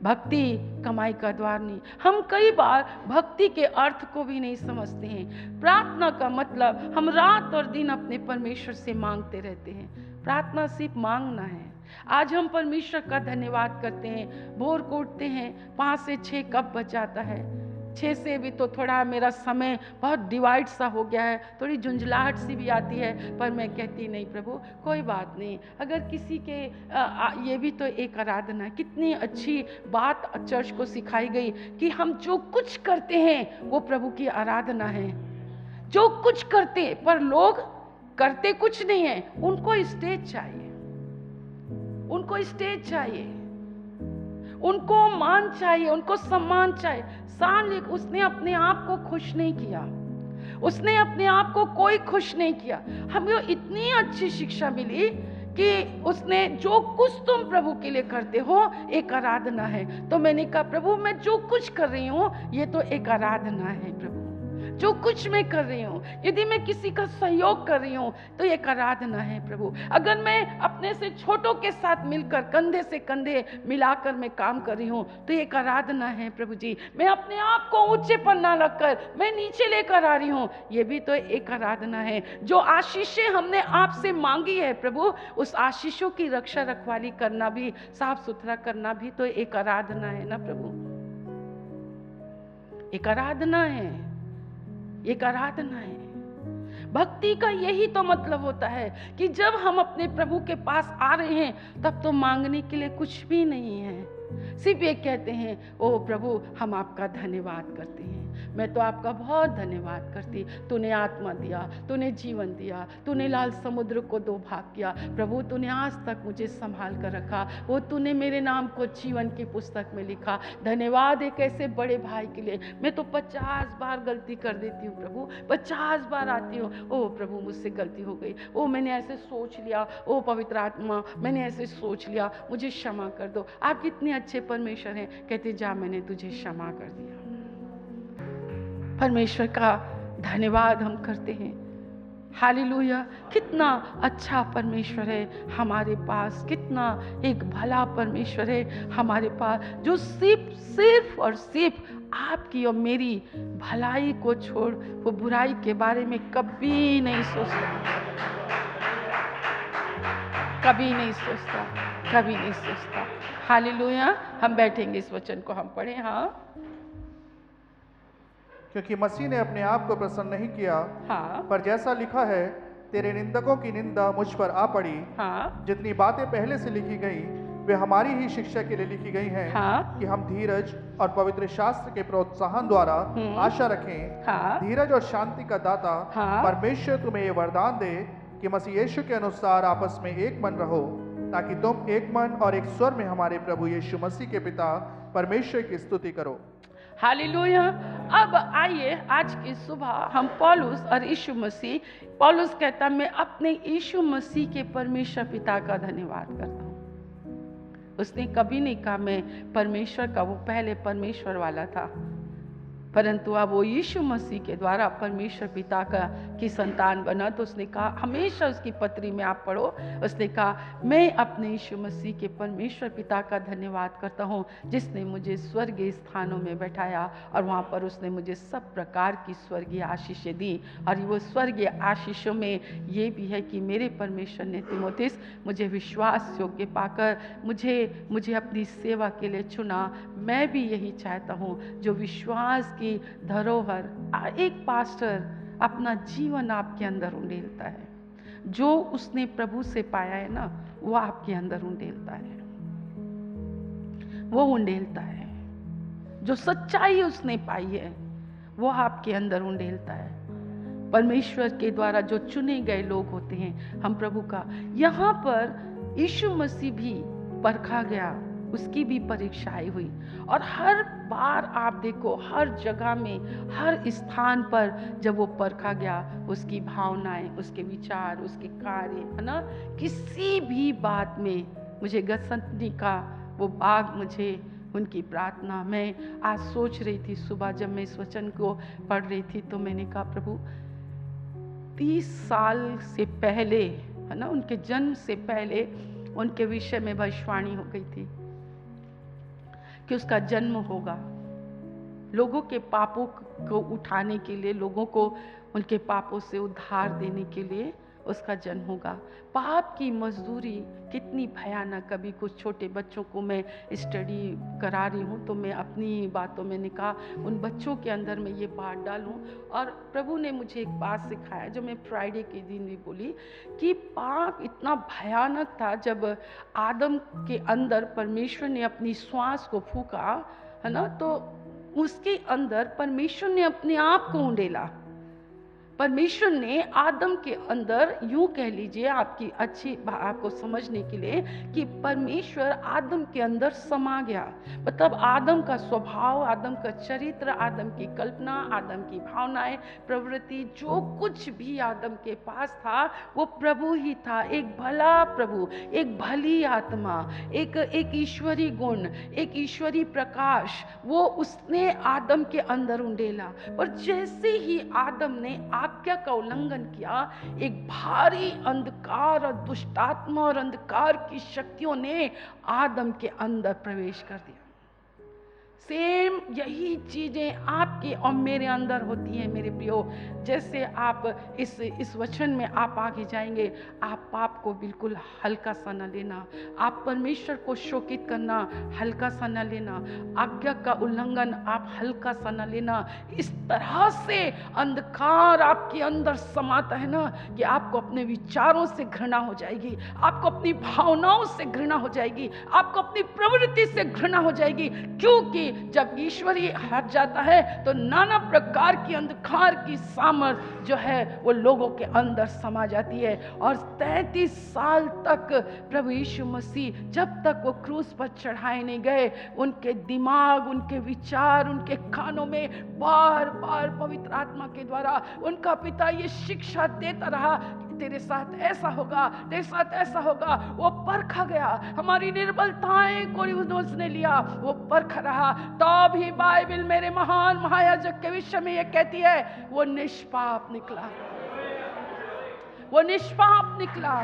भक्ति कमाई का द्वार नहीं। हम कई बार भक्ति के अर्थ को भी नहीं समझते हैं। प्रार्थना का मतलब हम रात और दिन अपने परमेश्वर से मांगते रहते हैं। प्रार्थना सिर्फ मांगना है। आज हम परमेश्वर का धन्यवाद करते हैं, भोर को उठते हैं, 5 से 6 कब बच जाता है, 6 से भी तो थोड़ा मेरा समय बहुत डिवाइड सा हो गया है, थोड़ी झुंझलाहट सी भी आती है, पर मैं कहती नहीं प्रभु कोई बात नहीं। अगर किसी के ये भी तो एक आराधना है। कितनी अच्छी बात चर्च को सिखाई गई कि हम जो कुछ करते हैं वो प्रभु की आराधना है। जो कुछ करते, पर लोग करते कुछ नहीं है, उनको स्टेज चाहिए, उनको स्टेज चाहिए, उनको मान चाहिए, उनको सम्मान चाहिए। लेकिन उसने अपने आप को खुश नहीं किया, उसने अपने आप को कोई खुश नहीं किया। हमें इतनी अच्छी शिक्षा मिली कि उसने जो कुछ तुम प्रभु के लिए करते हो एक आराधना है। तो मैंने कहा प्रभु मैं जो कुछ कर रही हूँ ये तो एक आराधना है प्रभु। जो कुछ मैं कर रही हूँ, यदि मैं किसी का सहयोग कर रही हूँ तो एक आराधना है प्रभु। अगर मैं अपने से छोटों के साथ मिलकर कंधे से कंधे मिलाकर मैं काम कर रही हूँ तो एक आराधना है प्रभु जी। मैं अपने आप को ऊंचे पर ना रखकर मैं नीचे लेकर आ रही हूँ, ये भी तो एक आराधना है। जो आशीषें हमने आपसे मांगी है प्रभु, उस आशीषों की रक्षा रखवाली करना भी, साफ सुथरा करना भी तो एक आराधना है ना प्रभु। एक आराधना है, एक आराधना है। भक्ति का यही तो मतलब होता है कि जब हम अपने प्रभु के पास आ रहे हैं तब तो मांगने के लिए कुछ भी नहीं है, सिर्फ ये कहते हैं ओ प्रभु हम आपका धन्यवाद करते हैं, मैं तो आपका बहुत धन्यवाद करती। तूने आत्मा दिया, तूने जीवन दिया, तूने लाल समुद्र को 2 भाग किया प्रभु, तूने आज तक मुझे संभाल कर रखा, वो तूने मेरे नाम को जीवन की पुस्तक में लिखा। धन्यवाद एक ऐसे बड़े भाई के लिए। मैं तो 50 बार गलती कर देती हूँ प्रभु, 50 बार आती हूँ, ओ प्रभु मुझसे गलती हो गई, ओ मैंने ऐसे सोच लिया, ओ पवित्र आत्मा मैंने ऐसे सोच लिया, मुझे क्षमा कर दो। आप कितने अच्छे परमेश्वर हैं, कहते जा मैंने तुझे क्षमा कर दिया। परमेश्वर का धन्यवाद हम करते हैं। हालेलुया, कितना अच्छा परमेश्वर है हमारे पास, कितना एक भला परमेश्वर है हमारे पास, जो सिर्फ और सिर्फ आपकी और मेरी भलाई को छोड़ वो बुराई के बारे में कभी नहीं सोचता, कभी नहीं सोचता, कभी नहीं सोचता। हालेलुया। हम बैठेंगे, इस वचन को हम पढ़ें। हाँ, क्योंकि मसीह ने अपने आप को प्रसन्न नहीं किया, हाँ, पर जैसा लिखा है तेरे निंदकों की निंदा मुझ पर आ पड़ी। हाँ, जितनी बातें पहले से लिखी गई वे हमारी ही शिक्षा के लिए लिखी गई हैं, हाँ, कि हम धीरज और पवित्र शास्त्र के प्रोत्साहन द्वारा आशा रखें। हाँ, धीरज और शांति का दाता हाँ, परमेश्वर तुम्हें ये वरदान दे कि मसीह यीशु के अनुसार आपस में एक मन रहो, ताकि तुम एक मन और एक स्वर में हमारे प्रभु यीशु मसीह के पिता परमेश्वर की स्तुति करो। हालेलुया। अब आइए आज की सुबह हम पौलुस और यीशु मसीह, पौलुस कहता मैं अपने यीशु मसीह के परमेश्वर पिता का धन्यवाद करता हूँ। उसने कभी नहीं कहा मैं परमेश्वर का, वो पहले परमेश्वर वाला था, परंतु अब वो यीशु मसीह के द्वारा परमेश्वर पिता की संतान बना। तो उसने कहा, हमेशा उसकी पत्री में आप पढ़ो, उसने कहा मैं अपने यीशु मसीह के परमेश्वर पिता का धन्यवाद करता हूँ जिसने मुझे स्वर्गीय स्थानों में बैठाया और वहाँ पर उसने मुझे सब प्रकार की स्वर्गीय आशीषें दी। और वो स्वर्गीय आशीषों में ये भी है कि मेरे परमेश्वर ने तीमुथियुस मुझे विश्वास योग्य पाकर मुझे अपनी सेवा के लिए चुना। मैं भी यही चाहता हूँ, जो विश्वास की धरोहर एक पास्टर अपना जीवन आपके अंदर उंडेलता है, जो उसने प्रभु से पाया है ना, वो आपके अंदर उंडेलता है, वो उंडेलता है। जो सच्चाई उसने पाई है वो आपके अंदर उंडेलता है। परमेश्वर के द्वारा जो चुने गए लोग होते हैं, हम प्रभु का, यहाँ पर यीशु मसीह भी परखा गया, उसकी भी परीक्षाएं हुई। और हर बार आप देखो, हर जगह में, हर स्थान पर जब वो परखा गया, उसकी भावनाएं, उसके विचार, उसके कार्य, है ना, किसी भी बात में, मुझे गतसमनी का वो बाग, मुझे उनकी प्रार्थना, मैं आज सोच रही थी सुबह जब मैं इस वचन को पढ़ रही थी, तो मैंने कहा प्रभु 30 साल से पहले, है ना, उनके जन्म से पहले उनके विषय में भविष्यवाणी हो गई थी कि उसका जन्म होगा, लोगों के पापों को उठाने के लिए, लोगों को उनके पापों से उद्धार देने के लिए उसका जन्म होगा। पाप की मजदूरी कितनी भयानक। कभी कुछ छोटे बच्चों को मैं स्टडी करा रही हूँ, तो मैं अपनी बातों में कहा उन बच्चों के अंदर मैं ये बात डालूं। और प्रभु ने मुझे एक बात सिखाया जो मैं फ्राइडे के दिन भी बोली, कि पाप इतना भयानक था। जब आदम के अंदर परमेश्वर ने अपनी श्वास को फूका, है ना, तो उसके अंदर परमेश्वर ने अपने आप को उंडेला। परमेश्वर ने आदम के अंदर, यूं कह लीजिए आपकी अच्छी आपको समझने के लिए, कि परमेश्वर आदम के अंदर समा गया। मतलब आदम का स्वभाव, आदम का चरित्र, आदम की कल्पना, आदम की भावनाएं, प्रवृत्ति, जो कुछ भी आदम के पास था वो प्रभु ही था। एक भला प्रभु, एक भली आत्मा, एक ईश्वरी गुण, एक ईश्वरी प्रकाश, वो उसने आदम के अंदर उंडेला। पर जैसे ही आदम ने आज्ञा का उल्लंघन किया, एक भारी अंधकार और दुष्टात्मा और अंधकार की शक्तियों ने आदम के अंदर प्रवेश कर दिया। सेम यही चीजें आपके और मेरे अंदर होती हैं मेरे प्रियो। जैसे आप इस वचन में आप आगे जाएंगे, आप पाप को बिल्कुल हल्का सा न लेना, आप परमेश्वर को शोकित करना हल्का सा न लेना, आज्ञा का उल्लंघन आप हल्का सा न लेना। इस तरह से अंधकार आपके अंदर समाता है ना, कि आपको अपने विचारों से घृणा हो जाएगी, आपको अपनी भावनाओं से घृणा हो जाएगी, आपको अपनी प्रवृत्ति से घृणा हो जाएगी। क्योंकि जब ईश्वरी हट जाता है तो नाना प्रकार की अंधकार की सामर्थ जो है वो लोगों के अंदर समा जाती है। और 33 साल तक प्रभु यीशु मसीह जब तक वो क्रूस पर चढ़ाए नहीं गए, उनके दिमाग, उनके विचार, उनके कानों में बार बार पवित्र आत्मा के द्वारा उनका पिता ये शिक्षा देता रहा, तेरे साथ ऐसा होगा, तेरे साथ ऐसा होगा। वो परखा गया, हमारी निर्बलताएं को उसने लिया, वो परखा रहा। तब ही बाइबल मेरे महान महायाजक के विषय में ये कहती है, वो निष्पाप निकला, वो निष्पाप निकला।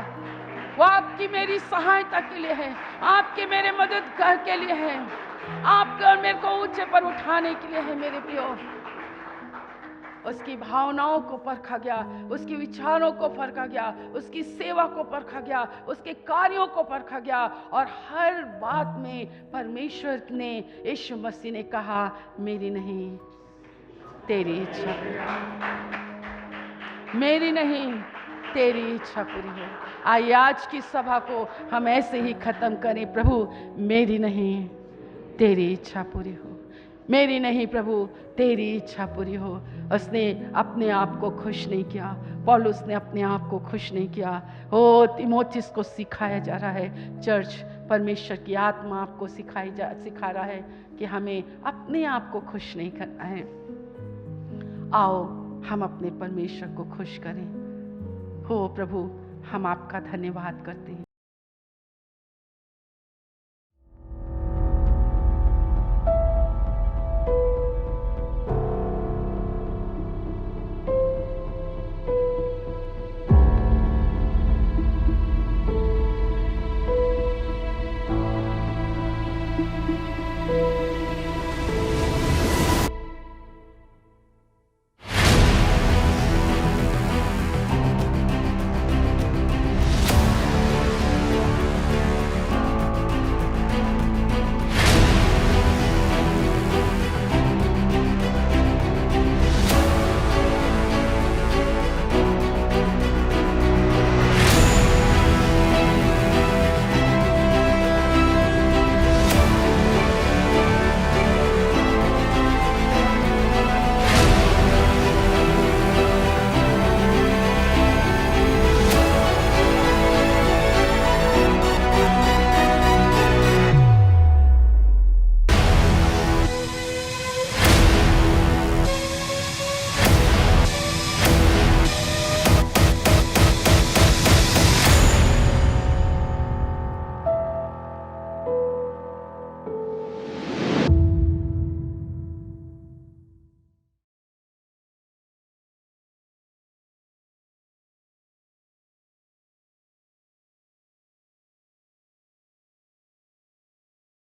वो आपकी मेरी सहायता के लिए है, आपके मेरे मदद के लिए है, आपके और मेरे को ऊंचे पर उठाने के लिए है मेरे प्रियो। उसकी भावनाओं को परखा गया, उसके विचारों को परखा गया, उसकी सेवा को परखा गया, उसके कार्यों को परखा गया। और हर बात में परमेश्वर ने, यीशु मसीह ने कहा, मेरी नहीं तेरी इच्छा पूरी, मेरी नहीं तेरी इच्छा पूरी हो। आइए आज की सभा को हम ऐसे ही खत्म करें, प्रभु मेरी नहीं तेरी इच्छा पूरी हो, मेरी नहीं प्रभु तेरी इच्छा पूरी हो। उसने अपने आप को खुश नहीं किया, पौलुस ने अपने आप को खुश नहीं किया। ओ तीमुथियुस को सिखाया जा रहा है, चर्च, परमेश्वर की आत्मा आपको सिखा रहा है कि हमें अपने आप को खुश नहीं करना है। आओ हम अपने परमेश्वर को खुश करें। हो प्रभु, हम आपका धन्यवाद करते हैं।